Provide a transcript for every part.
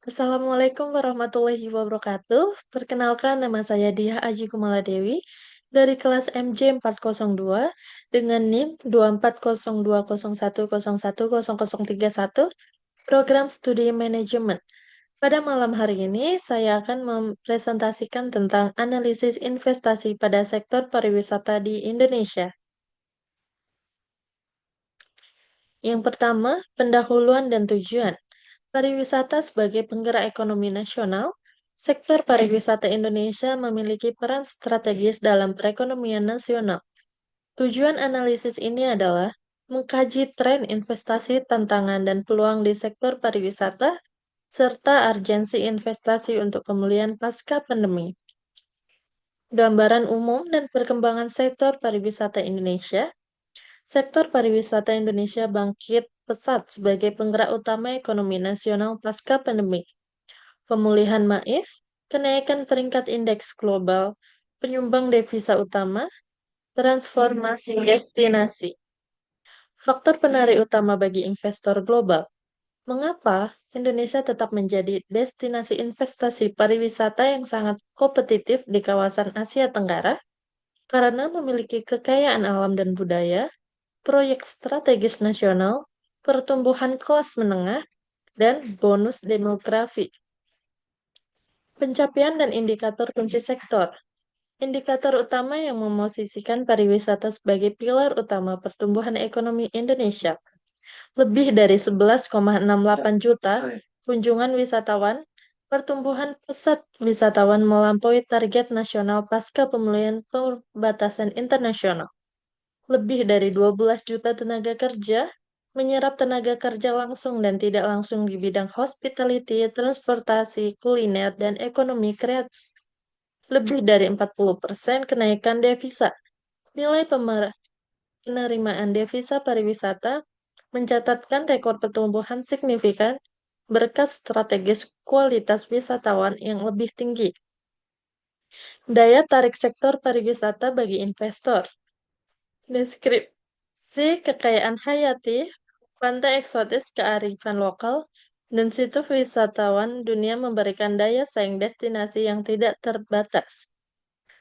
Assalamualaikum warahmatullahi wabarakatuh. Perkenalkan, nama saya Diah Aji Kumaladewi dari kelas MJ402 dengan NIM 24020101031 Program Studi Manajemen. Pada malam hari ini, saya akan mempresentasikan tentang analisis investasi pada sektor pariwisata di Indonesia. Yang pertama, pendahuluan dan tujuan. Pariwisata sebagai penggerak ekonomi nasional, sektor pariwisata Indonesia memiliki peran strategis dalam perekonomian nasional. Tujuan analisis ini adalah mengkaji tren investasi, tantangan, dan peluang di sektor pariwisata, serta urgensi investasi untuk pemulihan pasca pandemi. Gambaran umum dan perkembangan sektor pariwisata Indonesia. Sektor pariwisata Indonesia bangkit pesat sebagai penggerak utama ekonomi nasional pasca pandemi. Pemulihan MAIF, kenaikan peringkat indeks global, penyumbang devisa utama, transformasi destinasi. Faktor penarik utama bagi investor global. Mengapa Indonesia tetap menjadi destinasi investasi pariwisata yang sangat kompetitif di kawasan Asia Tenggara? Karena memiliki kekayaan alam dan budaya, proyek strategis nasional, pertumbuhan kelas menengah, dan bonus demografi. Pencapaian dan indikator kunci sektor. Indikator utama yang memosisikan pariwisata sebagai pilar utama pertumbuhan ekonomi Indonesia. Lebih dari 11,68 juta kunjungan wisatawan, pertumbuhan pesat wisatawan melampaui target nasional pasca pemulihan perbatasan internasional. Lebih dari 12 juta tenaga kerja, menyerap tenaga kerja langsung dan tidak langsung di bidang hospitality, transportasi, kuliner, dan ekonomi kreatif. Lebih dari 40% kenaikan devisa. Nilai penerimaan devisa pariwisata mencatatkan rekor pertumbuhan signifikan berkat strategis kualitas wisatawan yang lebih tinggi. Daya tarik sektor pariwisata bagi investor. Deskripsi kekayaan hayati, pantai eksotis kearifan lokal, dan situs wisatawan dunia memberikan daya saing destinasi yang tidak terbatas.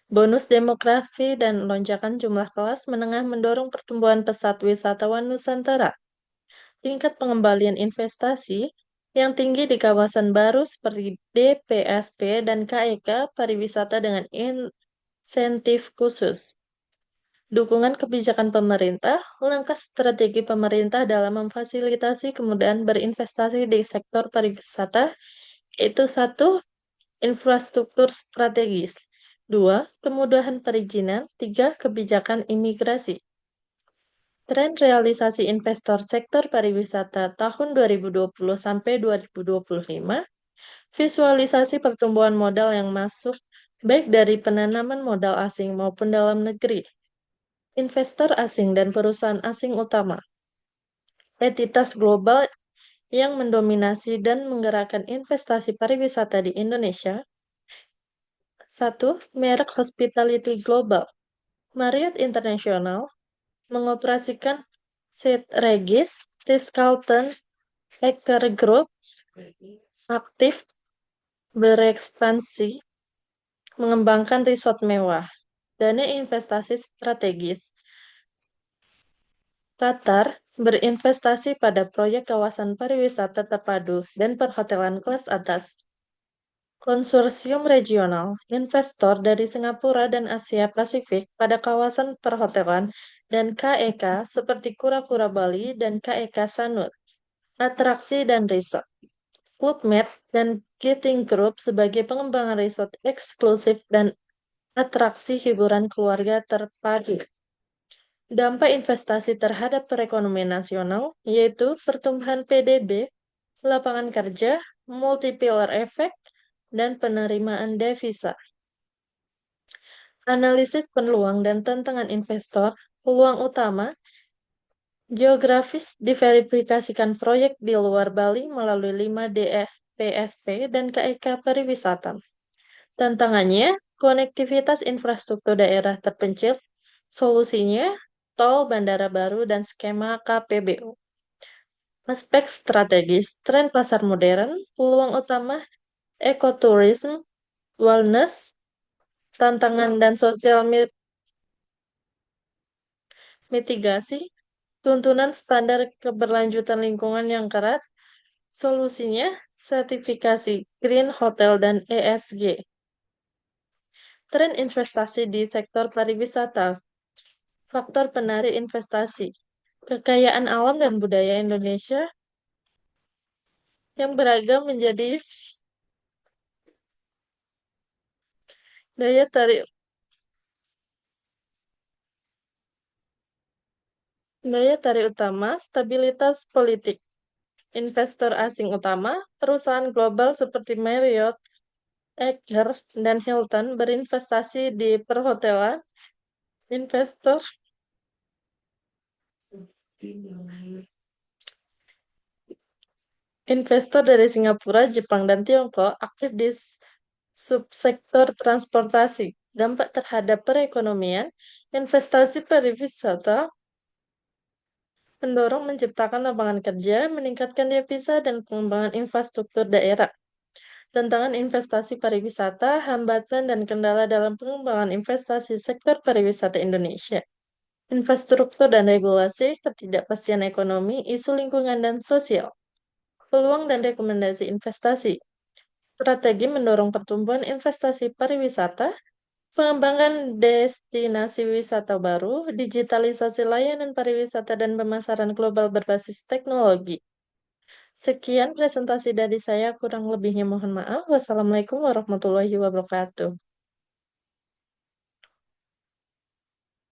Bonus demografi dan lonjakan jumlah kelas menengah mendorong pertumbuhan pesat wisatawan Nusantara. Tingkat pengembalian investasi yang tinggi di kawasan baru seperti DPSP dan KEK pariwisata dengan insentif khusus. Dukungan kebijakan pemerintah, langkah strategi pemerintah dalam memfasilitasi kemudahan berinvestasi di sektor pariwisata, yaitu satu, infrastruktur strategis. 2. Kemudahan perizinan. 3. Kebijakan imigrasi. Tren realisasi investor sektor pariwisata tahun 2020 sampai 2025, visualisasi pertumbuhan modal yang masuk baik dari penanaman modal asing maupun dalam negeri. Investor asing dan perusahaan asing utama. Entitas global yang mendominasi dan menggerakkan investasi pariwisata di Indonesia. 1. Merek Hospitality Global. Marriott International mengoperasikan St. Regis, Ritz-Carlton, Eker Group aktif berekspansi mengembangkan resort mewah. Dana investasi strategis. Qatar berinvestasi pada proyek kawasan pariwisata terpadu dan perhotelan kelas atas. Konsorsium regional, investor dari Singapura dan Asia Pasifik pada kawasan perhotelan dan KEK seperti Kura-Kura Bali dan KEK Sanur. Atraksi dan resort. Club Med dan Giting Group sebagai pengembangan resort eksklusif dan atraksi hiburan keluarga terpadu. Dampak investasi terhadap perekonomian nasional, yaitu pertumbuhan PDB, lapangan kerja, multiplier effect, dan penerimaan devisa. Analisis peluang dan tantangan investor, peluang utama, geografis diverifikasikan proyek di luar Bali melalui 5 DFPSP dan KEK pariwisata. Tantangannya, konektivitas infrastruktur daerah terpencil, solusinya, tol, bandara baru, dan skema KPBU. Aspek strategis, tren pasar modern, peluang utama, ekoturism, wellness, tantangan dan sosial mitigasi, tuntunan standar keberlanjutan lingkungan yang keras, solusinya sertifikasi Green Hotel dan ESG. Tren investasi di sektor pariwisata, faktor penarik investasi, kekayaan alam dan budaya Indonesia yang beragam menjadi daya tarik utama, stabilitas politik. Investor asing utama, perusahaan global seperti Marriott, Aker, dan Hilton berinvestasi di perhotelan. Investor Investor dari Singapura, Jepang, dan Tiongkok aktif di subsektor transportasi. Dampak terhadap perekonomian, investasi pariwisata mendorong menciptakan lapangan kerja, meningkatkan devisa, dan pengembangan infrastruktur daerah. Tantangan investasi pariwisata, hambatan dan kendala dalam pengembangan investasi sektor pariwisata Indonesia. Infrastruktur dan regulasi, ketidakpastian ekonomi, isu lingkungan dan sosial. Peluang dan rekomendasi investasi. Strategi mendorong pertumbuhan investasi pariwisata, pengembangan destinasi wisata baru, digitalisasi layanan pariwisata dan pemasaran global berbasis teknologi. Sekian presentasi dari saya, kurang lebihnya mohon maaf. Wassalamualaikum warahmatullahi wabarakatuh.